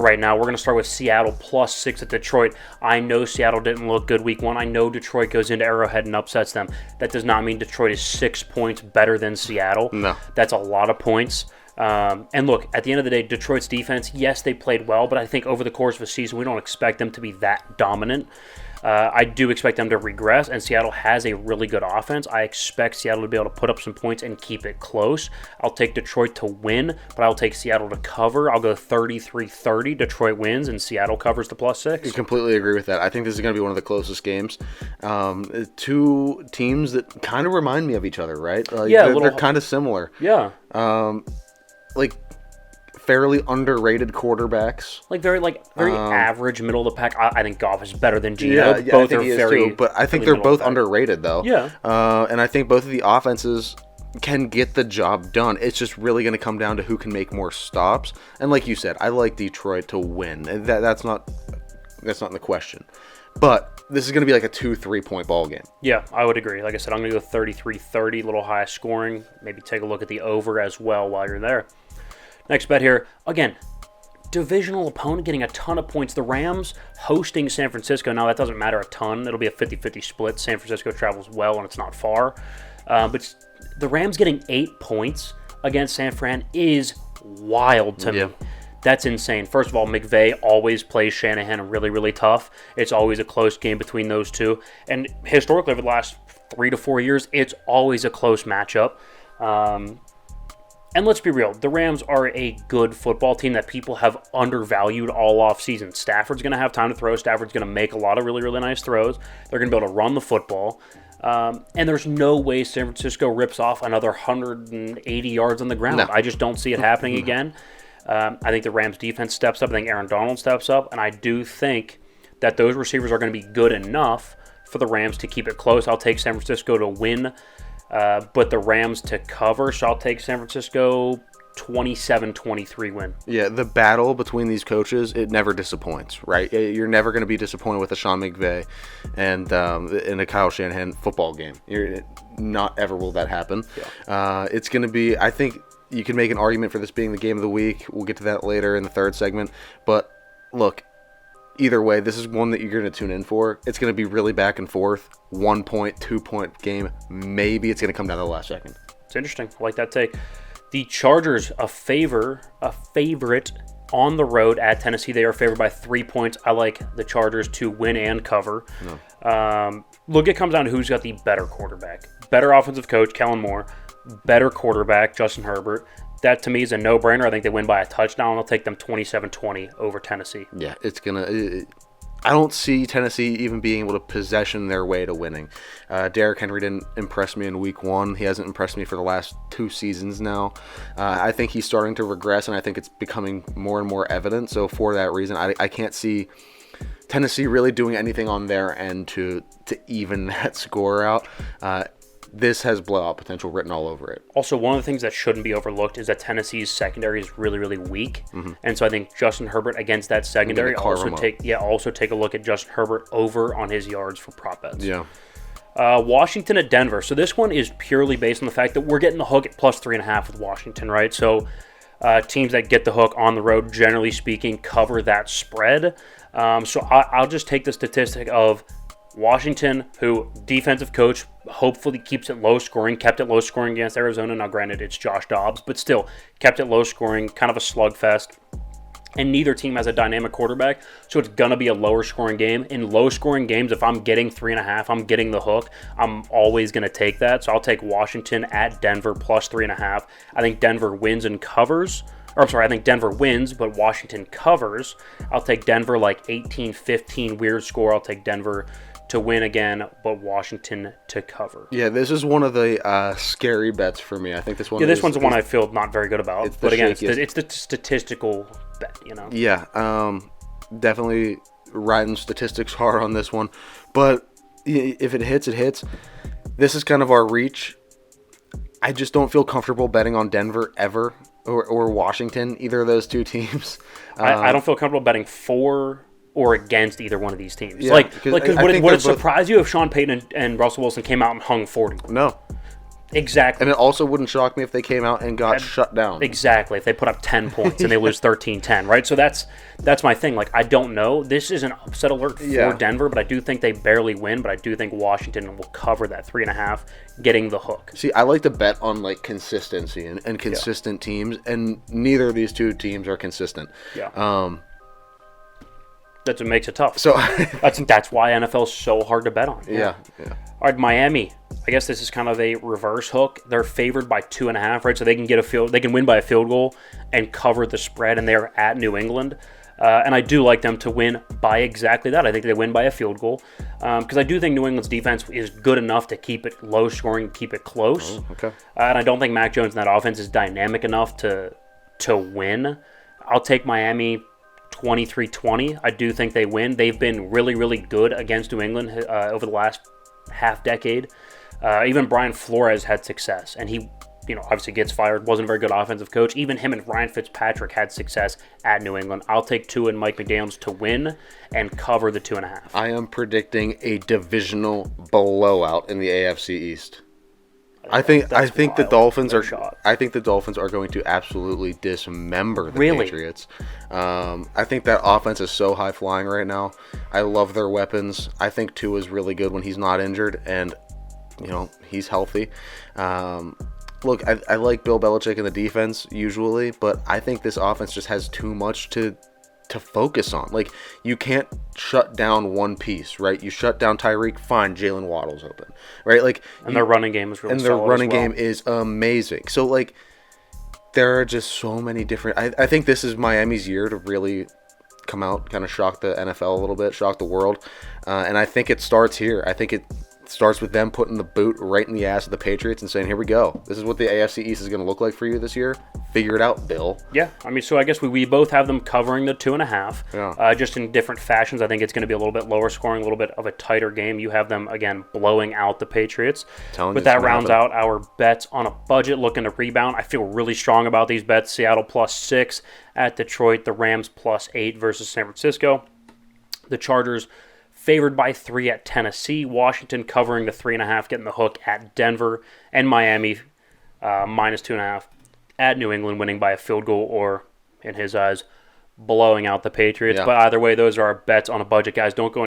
right now. We're going to start with Seattle +6 at Detroit. I know Seattle didn't look good week 1. I know Detroit goes into Arrowhead and upsets them. That does not mean Detroit is 6 points better than Seattle. No. That's a lot of points. And look, at the end of the day, Detroit's defense, yes, they played well, but I think over the course of a season, we don't expect them to be that dominant. I do expect them to regress, and Seattle has a really good offense. I expect Seattle to be able to put up some points and keep it close. I'll take Detroit to win, but I'll take Seattle to cover. I'll go 33-30. Detroit wins, and Seattle covers the +6. I completely agree with that. I think this is going to be one of the closest games. Two teams that kind of remind me of each other, right? They're kind of similar. Yeah. Fairly underrated quarterbacks. Very average, middle of the pack. I think Goff is better than Geno. Yeah, both I think are he is very, too, but I think they're both underrated, though. Yeah. And I think both of the offenses can get the job done. It's just really going to come down to who can make more stops. And like you said, I like Detroit to win. That's not in the question. But this is going to be like a 2-3 point ball game. Yeah, I would agree. Like I said, I'm going to go 33-30, a little high scoring. Maybe take a look at the over as well while you're there. Next bet here, again, divisional opponent getting a ton of points. The Rams hosting San Francisco. Now, that doesn't matter a ton. It'll be a 50-50 split. San Francisco travels well, and it's not far. But the Rams getting 8 points against San Fran is wild to me. That's insane. First of all, McVay always plays Shanahan really, really tough. It's always a close game between those two. And historically, over the last 3 to 4 years, it's always a close matchup. And let's be real, the Rams are a good football team that people have undervalued all offseason. Stafford's going to have time to throw. Stafford's going to make a lot of really, really nice throws. They're going to be able to run the football. And there's no way San Francisco rips off another 180 yards on the ground. No. I just don't see it happening again. I think the Rams defense steps up. I think Aaron Donald steps up. And I do think that those receivers are going to be good enough for the Rams to keep it close. I'll take San Francisco to win. But the Rams to cover, so I'll take San Francisco 27-23 win. Yeah, the battle between these coaches, it never disappoints, right? You're never going to be disappointed with a Sean McVay and in a Kyle Shanahan football game. Not ever will that happen. Yeah. It's going to be, I think you can make an argument for this being the game of the week. We'll get to that later in the third segment. But look, either way, this is one that you're going to tune in for. It's going to be really back and forth. 1 point, 2 point game. Maybe it's going to come down to the last second. It's interesting. I like that take. The Chargers, a favorite on the road at Tennessee. They are favored by 3 points. I like the Chargers to win and cover. No. Look, it comes down to who's got the better quarterback. Better offensive coach, Kellen Moore. Better quarterback, Justin Herbert. That, to me, is a no-brainer. I think they win by a touchdown. I'll take them 27-20 over Tennessee. Yeah, it's going to... I don't see Tennessee even being able to possession their way to winning. Derrick Henry didn't impress me in week 1. He hasn't impressed me for the last 2 seasons now. I think he's starting to regress, and I think it's becoming more and more evident. So for that reason, I can't see Tennessee really doing anything on their end to even that score out. This has blowout potential written all over it. Also, one of the things that shouldn't be overlooked is that Tennessee's secondary is really, really weak. Mm-hmm. And so I think Justin Herbert against that secondary, also take a look at Justin Herbert over on his yards for prop bets. Yeah. Washington at Denver. So this one is purely based on the fact that we're getting the hook at +3.5 with Washington, right? So teams that get the hook on the road, generally speaking, cover that spread. So I'll just take the statistic of Washington, who defensive coach hopefully keeps it low scoring, kept it low scoring against Arizona. Now, granted, it's Josh Dobbs, but still kept it low scoring, kind of a slugfest. And neither team has a dynamic quarterback, so it's going to be a lower scoring game. In low scoring games, if I'm getting 3.5, I'm getting the hook, I'm always going to take that. So I'll take Washington at Denver +3.5. I think Denver wins and covers. I think Denver wins, but Washington covers. I'll take Denver like 18-15, weird score. I'll take Denver to win again, but Washington to cover. Yeah, this is one of the scary bets for me. I think this one. Yeah, this one's the one I feel not very good about. But again, it's the statistical bet, you know. Yeah, definitely riding statistics hard on this one. But if it hits, it hits. This is kind of our reach. I just don't feel comfortable betting on Denver ever or Washington, either of those two teams. I don't feel comfortable betting for or against either one of these teams. Yeah, would it surprise you if Sean Payton and Russell Wilson came out and hung 40? No. Exactly. And it also wouldn't shock me if they came out and got shut down. Exactly. If they put up 10 points and they lose 13-10, right? So that's my thing. Like, I don't know. This is an upset alert for Denver, but I do think they barely win, but I do think Washington will cover that 3.5, getting the hook. See, I like to bet on, like, consistency and consistent teams, and neither of these two teams are consistent. Yeah. That's what makes it tough. So that's why NFL is so hard to bet on. Yeah. All right, Miami. I guess this is kind of a reverse hook. They're favored by 2.5, right? So they can win by a field goal and cover the spread, and they're at New England. And I do like them to win by exactly that. I think they win by a field goal because I do think New England's defense is good enough to keep it low scoring, keep it close. Oh, okay. And I don't think Mac Jones in that offense is dynamic enough to win. I'll take Miami 23-20. I do think they win. They've been really, really good against New England over the last half decade. Even Brian Flores had success, and he, obviously gets fired. Wasn't a very good offensive coach. Even him and Ryan Fitzpatrick had success at New England. I'll take Tua and Mike McDaniels to win and cover the 2.5. I am predicting a divisional blowout in the AFC East. I think the Dolphins are going to absolutely dismember the Patriots. I think that offense is so high flying right now. I love their weapons. I think Tua is really good when he's not injured and he's healthy. Look, I like Bill Belichick in the defense usually, but I think this offense just has too much to focus on. Like, you can't shut down one piece, right? You shut down Tyreek, fine, Jalen Waddle's open, right? Like, and their running game is really solid. And their running game is amazing. So, like, there are just so many different. I think this is Miami's year to really come out, kind of shock the NFL a little bit, shock the world, and I think it starts here. I think it starts with them putting the boot right in the ass of the Patriots and saying, here we go. This is what the AFC East is going to look like for you this year. Figure it out, Bill. Yeah, I mean, so I guess we both have them covering the 2.5, Yeah. Just in different fashions. I think it's going to be a little bit lower scoring, a little bit of a tighter game. You have them, again, blowing out the Patriots. But that rounds out our bets on a budget, looking to rebound. I feel really strong about these bets. Seattle +6 at Detroit. The Rams +8 versus San Francisco. The Chargers favored by 3 at Tennessee. Washington covering the 3.5, getting the hook at Denver. And Miami -2.5 at New England, winning by a field goal or, in his eyes, blowing out the Patriots. Yeah. But either way, those are our bets on a budget, guys. Don't go